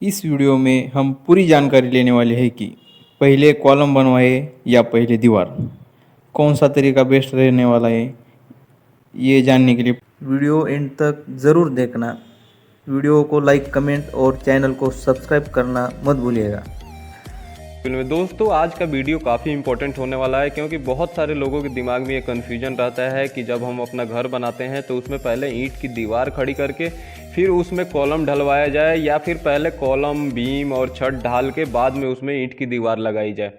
इस वीडियो में हम पूरी जानकारी लेने वाले हैं कि पहले कॉलम बनवाए या पहले दीवार, कौन सा तरीका बेस्ट रहने वाला है। ये जानने के लिए वीडियो एंड तक ज़रूर देखना। वीडियो को लाइक, कमेंट और चैनल को सब्सक्राइब करना मत भूलिएगा। में दोस्तों आज का वीडियो काफ़ी इंपॉर्टेंट होने वाला है, क्योंकि बहुत सारे लोगों के दिमाग में ये कन्फ्यूजन रहता है कि जब हम अपना घर बनाते हैं तो उसमें पहले ईंट की दीवार खड़ी करके फिर उसमें कॉलम ढलवाया जाए, या फिर पहले कॉलम, बीम और छत ढाल के बाद में उसमें ईंट की दीवार लगाई जाए।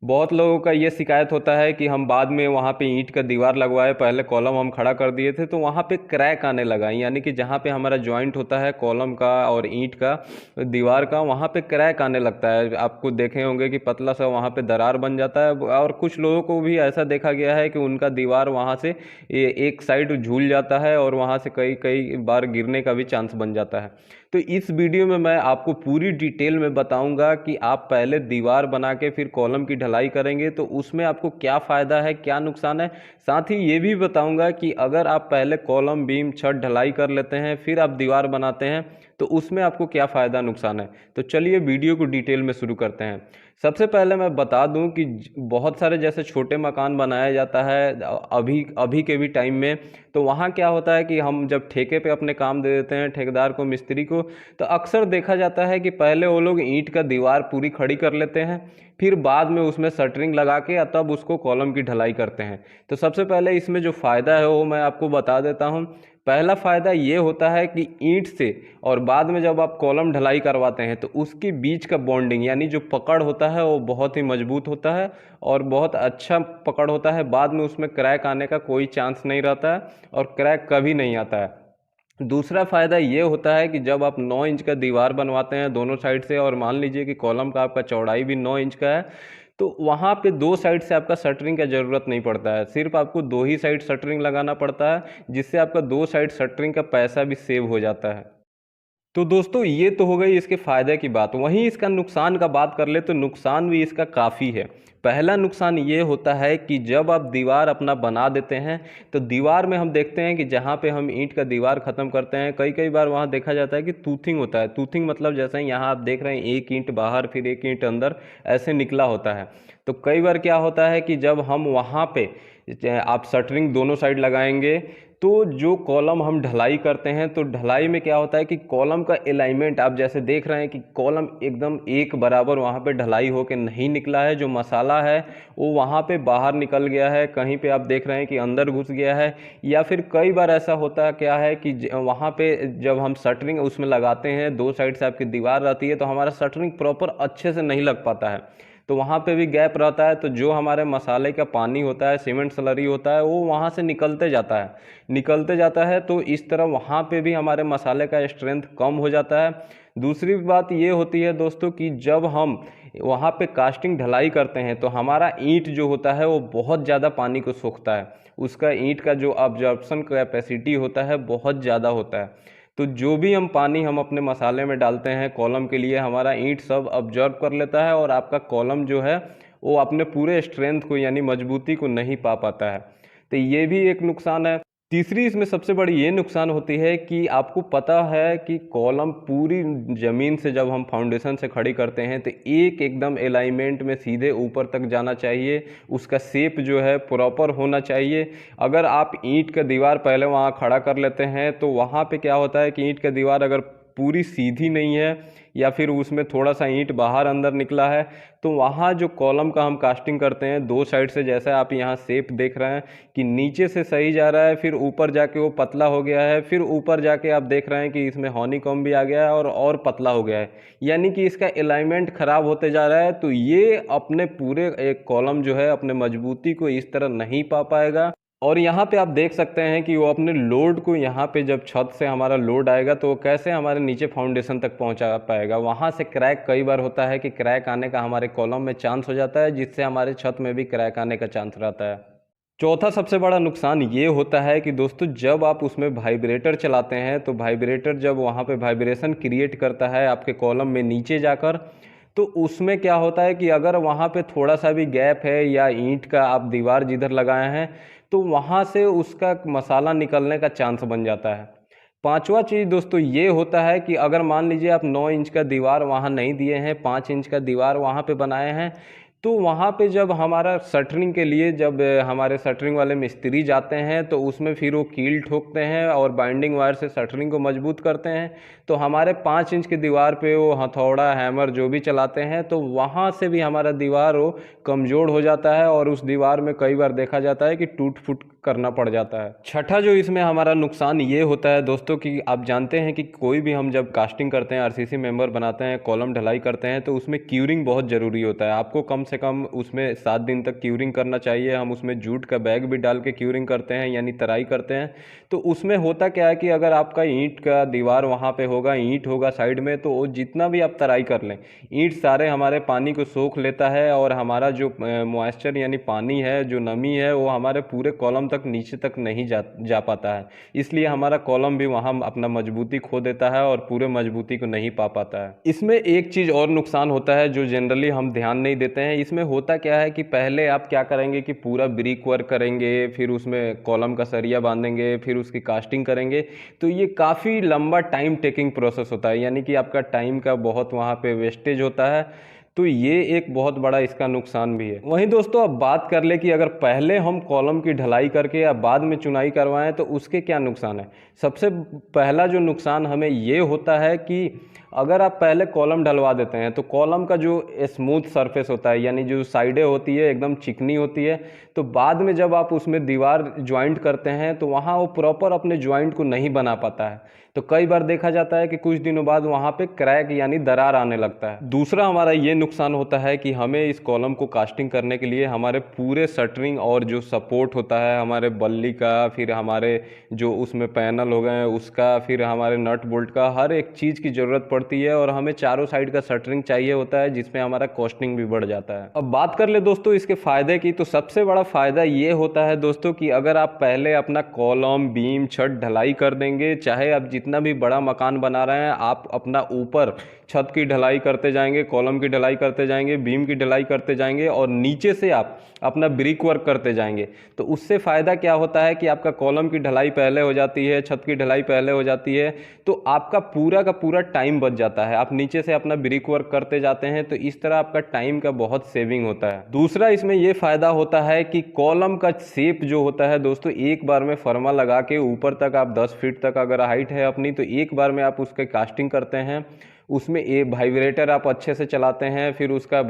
बहुत लोगों का ये शिकायत होता है कि हम बाद में वहाँ पे ईंट का दीवार लगवाए, पहले कॉलम हम खड़ा कर दिए थे तो वहाँ पे क्रैक आने लगा, यानी कि जहाँ पे हमारा जॉइंट होता है कॉलम का और ईंट का, दीवार का, वहाँ पे क्रैक आने लगता है। आपको देखे होंगे कि पतला सा वहाँ पे दरार बन जाता है, और कुछ लोगों को भी ऐसा देखा गया है कि उनका दीवार वहाँ से एक साइड झूल जाता है और वहाँ से कई कई बार गिरने का भी चांस बन जाता है। तो इस वीडियो में मैं आपको पूरी डिटेल में बताऊंगा कि आप पहले दीवार बना के फिर कॉलम की ढलाई करेंगे तो उसमें आपको क्या फ़ायदा है, क्या नुकसान है। साथ ही ये भी बताऊंगा कि अगर आप पहले कॉलम, बीम, छत ढलाई कर लेते हैं फिर आप दीवार बनाते हैं तो उसमें आपको क्या फ़ायदा, नुकसान है। तो चलिए वीडियो को डिटेल में शुरू करते हैं। सबसे पहले मैं बता दूं कि बहुत सारे जैसे छोटे मकान बनाया जाता है अभी अभी के भी टाइम में, तो वहाँ क्या होता है कि हम जब ठेके पे अपने काम दे देते हैं ठेकेदार को, मिस्त्री को, तो अक्सर देखा जाता है कि पहले वो लोग ईंट का दीवार पूरी खड़ी कर लेते हैं, फिर बाद में उसमें शटरिंग लगा के तब उसको कॉलम की ढलाई करते हैं। तो सबसे पहले इसमें जो फ़ायदा है वो मैं आपको बता देता हूँ। पहला फ़ायदा ये होता है कि ईंट से और बाद में जब आप कॉलम ढलाई करवाते हैं तो उसके बीच का बॉन्डिंग, यानी जो पकड़ होता है वो बहुत ही मजबूत होता है और बहुत अच्छा पकड़ होता है। बाद में उसमें क्रैक आने का कोई चांस नहीं रहता है और क्रैक कभी नहीं आता है। दूसरा फ़ायदा ये होता है कि जब आप 9 इंच का दीवार बनवाते हैं दोनों साइड से, और मान लीजिए कि कॉलम का आपका चौड़ाई भी 9 इंच का है, तो वहाँ पे दो साइड से आपका शटरिंग का ज़रूरत नहीं पड़ता है, सिर्फ आपको दो ही साइड शटरिंग लगाना पड़ता है, जिससे आपका दो साइड शटरिंग का पैसा भी सेव हो जाता है। तो दोस्तों ये तो हो गई इसके फ़ायदे की बात। वहीं इसका नुकसान का बात कर ले तो नुकसान भी इसका काफ़ी है। पहला नुकसान ये होता है कि जब आप दीवार अपना बना देते हैं तो दीवार में हम देखते हैं कि जहाँ पे हम ईंट का दीवार ख़त्म करते हैं कई कई बार वहाँ देखा जाता है कि टूथिंग होता है। टूथिंग मतलब जैसे यहाँ आप देख रहे हैं एक ईंट बाहर फिर एक ईंट अंदर ऐसे निकला होता है। तो कई बार क्या होता है कि जब हम वहाँ पे आप शटरिंग दोनों साइड लगाएंगे तो जो कॉलम हम ढलाई करते हैं तो ढलाई में क्या होता है कि कॉलम का अलाइनमेंट आप जैसे देख रहे हैं कि कॉलम एकदम एक बराबर वहाँ पे ढलाई होके नहीं निकला है, जो मसाला है वो वहाँ पे बाहर निकल गया है, कहीं पे आप देख रहे हैं कि अंदर घुस गया है, या फिर कई बार ऐसा होता क्या है कि वहाँ पे जब हम शटरिंग उसमें लगाते हैं दो साइड से आपकी दीवार रहती है तो हमारा शटरिंग प्रॉपर अच्छे से नहीं लग पाता है, तो वहाँ पे भी गैप रहता है। तो जो हमारे मसाले का पानी होता है, सीमेंट स्लरी होता है, वो वहाँ से निकलते जाता है। तो इस तरह वहाँ पे भी हमारे मसाले का स्ट्रेंथ कम हो जाता है। दूसरी बात ये होती है दोस्तों कि जब हम वहाँ पे कास्टिंग ढलाई करते हैं तो हमारा ईंट जो होता है वो बहुत ज़्यादा पानी को सोखता है, उसका ईंट का जो अब्जॉर्प्शन कैपेसिटी होता है बहुत ज़्यादा होता है। तो जो भी हम अपने मसाले में डालते हैं कॉलम के लिए, हमारा ईंट सब अब्जॉर्ब कर लेता है और आपका कॉलम जो है वो अपने पूरे स्ट्रेंथ को यानी मजबूती को नहीं पा पाता है। तो ये भी एक नुकसान है। तीसरी इसमें सबसे बड़ी ये नुकसान होती है कि आपको पता है कि कॉलम पूरी ज़मीन से जब हम फाउंडेशन से खड़ी करते हैं तो एक एकदम अलाइनमेंट में सीधे ऊपर तक जाना चाहिए, उसका शेप जो है प्रॉपर होना चाहिए। अगर आप ईंट का दीवार पहले वहाँ खड़ा कर लेते हैं तो वहाँ पे क्या होता है कि ईंट का दीवार अगर पूरी सीधी नहीं है या फिर उसमें थोड़ा सा ईंट बाहर अंदर निकला है तो वहाँ जो कॉलम का हम कास्टिंग करते हैं दो साइड से, जैसे आप यहाँ शेप देख रहे हैं कि नीचे से सही जा रहा है, फिर ऊपर जाके वो पतला हो गया है, फिर ऊपर जाके आप देख रहे हैं कि इसमें हनीकॉम्ब भी आ गया है और पतला हो गया है, यानी कि इसका अलाइनमेंट खराब होते जा रहा है। तो ये अपने पूरे एक कॉलम जो है अपने मजबूती को इस तरह नहीं पा पाएगा। और यहाँ पे आप देख सकते हैं कि वो अपने लोड को यहाँ पे जब छत से हमारा लोड आएगा तो वो कैसे हमारे नीचे फाउंडेशन तक पहुँचा पाएगा। वहाँ से क्रैक कई बार होता है कि क्रैक आने का हमारे कॉलम में चांस हो जाता है, जिससे हमारे छत में भी क्रैक आने का चांस रहता है। चौथा सबसे बड़ा नुकसान ये होता है कि दोस्तों जब आप उसमें वाइब्रेटर चलाते हैं तो वाइब्रेटर जब वहाँ पे वाइब्रेशन क्रिएट करता है आपके कॉलम में नीचे जाकर, तो उसमें क्या होता है कि अगर वहाँ पे थोड़ा सा भी गैप है या ईंट का आप दीवार जिधर लगाए हैं तो वहाँ से उसका मसाला निकलने का चांस बन जाता है। पांचवा चीज़ दोस्तों ये होता है कि अगर मान लीजिए आप 9 इंच का दीवार वहाँ नहीं दिए हैं, 5 इंच का दीवार वहाँ पे बनाए हैं, तो वहाँ पे जब हमारा शटरिंग के लिए जब हमारे शटरिंग वाले मिस्त्री जाते हैं तो उसमें फिर वो कील ठोकते हैं और बाइंडिंग वायर से शटरिंग को मजबूत करते हैं। तो हमारे 5 इंच की दीवार पे वो हथौड़ा हैमर जो भी चलाते हैं तो वहाँ से भी हमारा दीवार वो कमज़ोर हो जाता है और उस दीवार में कई बार देखा जाता है कि टूट फूट करना पड़ जाता है। छठा जो इसमें हमारा नुकसान ये होता है दोस्तों कि आप जानते हैं कि कोई भी हम जब कास्टिंग करते हैं, आरसीसी मेंबर बनाते हैं, कॉलम ढलाई करते हैं, तो उसमें क्यूरिंग बहुत ज़रूरी होता है। आपको कम से कम उसमें 7 दिन तक क्यूरिंग करना चाहिए। हम उसमें जूट का बैग भी डाल के क्यूरिंग करते हैं, यानी तराई करते हैं। तो उसमें होता क्या है कि अगर आपका ईंट का दीवार वहाँ पे होगा, ईंट होगा साइड में, तो वो जितना भी आप तराई कर लें, ईंट सारे हमारे पानी को सोख लेता है और हमारा जो मॉइस्चर यानी पानी है, जो नमी है, वो हमारे पूरे कॉलम तक नीचे तक नहीं जा पाता है। इसलिए हमारा कॉलम भी वहाँ अपना मजबूती खो देता है और पूरे मजबूती को नहीं पा पाता है। इसमें एक चीज़ और नुकसान होता है जो जनरली हम ध्यान नहीं देते हैं। इसमें होता क्या है कि पहले आप क्या करेंगे कि पूरा ब्रिक वर्क करेंगे, फिर उसमें कॉलम का सरिया बांधेंगे, फिर उसकी कास्टिंग करेंगे। तो ये काफ़ी लंबा टाइम टेकिंग प्रोसेस होता है, यानी कि आपका टाइम का बहुत वहाँ पे वेस्टेज होता है। तो ये एक बहुत बड़ा इसका नुकसान भी है। वहीं दोस्तों अब बात कर ले कि अगर पहले हम कॉलम की ढलाई करके या बाद में चुनाई करवाएं तो उसके क्या नुकसान है। सबसे पहला जो नुकसान हमें ये होता है कि अगर आप पहले कॉलम ढलवा देते हैं तो कॉलम का जो स्मूथ सरफेस होता है, यानी जो साइडें होती है एकदम चिकनी होती है, तो बाद में जब आप उसमें दीवार ज्वाइंट करते हैं तो वहाँ वो प्रॉपर अपने ज्वाइंट को नहीं बना पाता है। तो कई बार देखा जाता है कि कुछ दिनों बाद वहाँ पे क्रैक यानी दरार आने लगता है। दूसरा हमारा ये नुकसान होता है कि हमें इस कॉलम को कास्टिंग करने के लिए हमारे पूरे शटरिंग और जो सपोर्ट होता है हमारे बल्ली का, फिर हमारे जो उसमें पैनल हो गए उसका, फिर हमारे नट बोल्ट का, हर एक चीज़ की ज़रूरत पड़ती है और हमें चारों साइड का शटरिंग चाहिए होता है, जिसमें हमारा कॉस्टिंग भी बढ़ जाता है। अब बात कर ले दोस्तों इसके फ़ायदे की, तो सबसे बड़ा फ़ायदा ये होता है दोस्तों कि अगर आप पहले अपना कॉलम, बीम, छत ढलाई कर देंगे, चाहे आप जितना भी बड़ा मकान बना रहे हैं, आप अपना ऊपर छत की ढलाई करते जाएंगे, कॉलम की ढलाई करते जाएंगे, बीम की ढलाई करते जाएंगे और नीचे से आप अपना ब्रिक वर्क करते जाएंगे, तो उससे फ़ायदा क्या होता है कि आपका कॉलम की ढलाई पहले हो जाती है, छत की ढलाई पहले हो जाती है, तो आपका पूरा का पूरा टाइम बच जाता है। आप नीचे से अपना ब्रिक वर्क करते जाते हैं, तो इस तरह आपका टाइम का बहुत सेविंग होता है। दूसरा इसमें यह फ़ायदा होता है कि कॉलम का शेप जो होता है दोस्तों, एक बार में फर्मा लगा के ऊपर तक आप 10 फीट तक अगर हाइट है अपनी, तो एक बार में आप उसके कास्टिंग करते हैं। उसमें एक वाइब्रेटर आप अच्छे से चलाते हैं, फिर उसका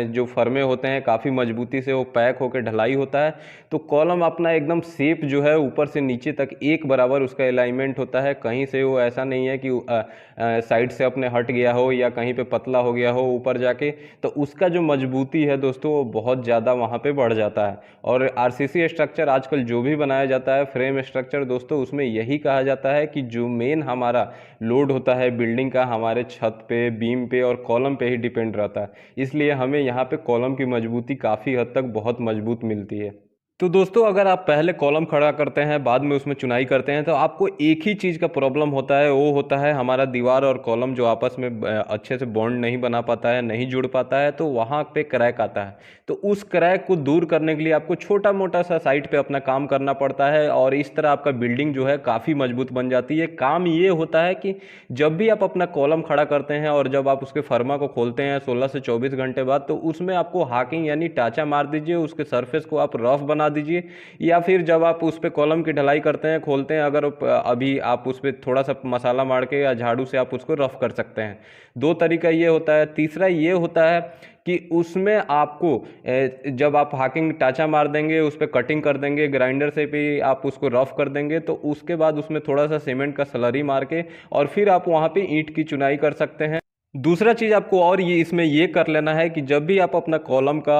जो फर्मे होते हैं काफ़ी मजबूती से वो पैक होकर ढलाई होता है, तो कॉलम अपना एकदम शेप जो है ऊपर से नीचे तक एक बराबर उसका अलाइनमेंट होता है। कहीं से वो ऐसा नहीं है कि साइड से अपने हट गया हो या कहीं पे पतला हो गया हो ऊपर जाके, तो उसका जो मजबूती है दोस्तों वो बहुत ज़्यादा वहाँ पे बढ़ जाता है। और आरसीसी स्ट्रक्चर आजकल जो भी बनाया जाता है, फ्रेम स्ट्रक्चर दोस्तों, उसमें यही कहा जाता है कि जो मेन हमारा लोड होता है बिल्डिंग का, हमारे छत पे, बीम पे और कॉलम पे ही डिपेंड रहता है। इसलिए हमें यहाँ पे कॉलम की मजबूती काफ़ी हद तक बहुत मजबूत मिलती है। तो दोस्तों अगर आप पहले कॉलम खड़ा करते हैं, बाद में उसमें चुनाई करते हैं, तो आपको एक ही चीज़ का प्रॉब्लम होता है, वो होता है हमारा दीवार और कॉलम जो आपस में अच्छे से बॉन्ड नहीं बना पाता है, नहीं जुड़ पाता है, तो वहाँ पे क्रैक आता है। तो उस क्रैक को दूर करने के लिए आपको छोटा मोटा सा साइड पे अपना काम करना पड़ता है और इस तरह आपका बिल्डिंग जो है काफ़ी मजबूत बन जाती है। काम ये होता है कि जब भी आप अपना कॉलम खड़ा करते हैं और जब आप उसके फर्मा को खोलते हैं 16 से 24 घंटे बाद, तो उसमें आपको हाकिंग यानी टाँचा मार दीजिए, उसके सरफेस को आप रफ बना दीजिए, या फिर जब आप उस पर कॉलम की ढलाई करते हैं, खोलते हैं, अगर अभी आप उस पर थोड़ा सा मसाला मार के या झाड़ू से आप उसको रफ कर सकते हैं। 2 तरीका ये होता है। तीसरा ये होता है कि उसमें आपको जब आप हाकिंग टाँचा मार देंगे, उस पर कटिंग कर देंगे, ग्राइंडर से भी आप उसको रफ कर देंगे, तो उसके बाद उसमें थोड़ा सा सीमेंट का स्लरी मार के और फिर आप वहाँ पे ईंट की चुनाई कर सकते हैं। दूसरा चीज़ आपको और ये इसमें ये कर लेना है कि जब भी आप अपना कॉलम का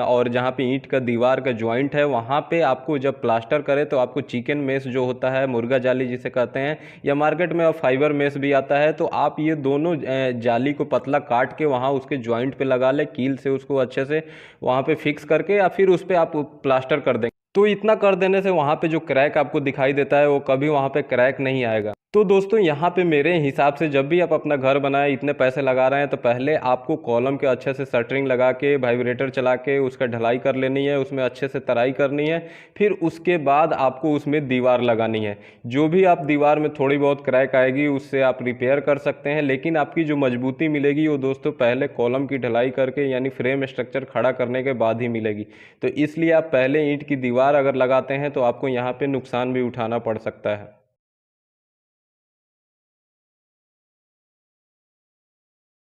और जहाँ पे ईंट का दीवार का जॉइंट है, वहाँ पे आपको जब प्लास्टर करें तो आपको चिकन मेश जो होता है, मुर्गा जाली जिसे कहते हैं, या मार्केट में अब फाइबर मेश भी आता है, तो आप ये दोनों जाली को पतला काट के वहाँ उसके जॉइंट पे लगा ले, कील से उसको अच्छे से वहाँ पे फिक्स करके या फिर उस पर आप प्लास्टर कर देंगे। तो इतना कर देने से वहाँ पे जो क्रैक आपको दिखाई देता है वो कभी वहाँ पे क्रैक नहीं आएगा। तो दोस्तों यहाँ पे मेरे हिसाब से जब भी आप अपना घर बनाए, इतने पैसे लगा रहे हैं, तो पहले आपको कॉलम के अच्छे से शटरिंग लगा के, वाइब्रेटर चला के उसका ढलाई कर लेनी है, उसमें अच्छे से तराई करनी है। फिर उसके बाद आपको उसमें दीवार लगानी है। जो भी आप दीवार में थोड़ी बहुत क्रैक आएगी उससे आप रिपेयर कर सकते हैं, लेकिन आपकी जो मजबूती मिलेगी वो दोस्तों पहले कॉलम की ढलाई करके यानी फ्रेम स्ट्रक्चर खड़ा करने के बाद ही मिलेगी। तो इसलिए आप पहले ईंट की दीवार अगर लगाते हैं तो आपको यहाँ पर नुकसान भी उठाना पड़ सकता है।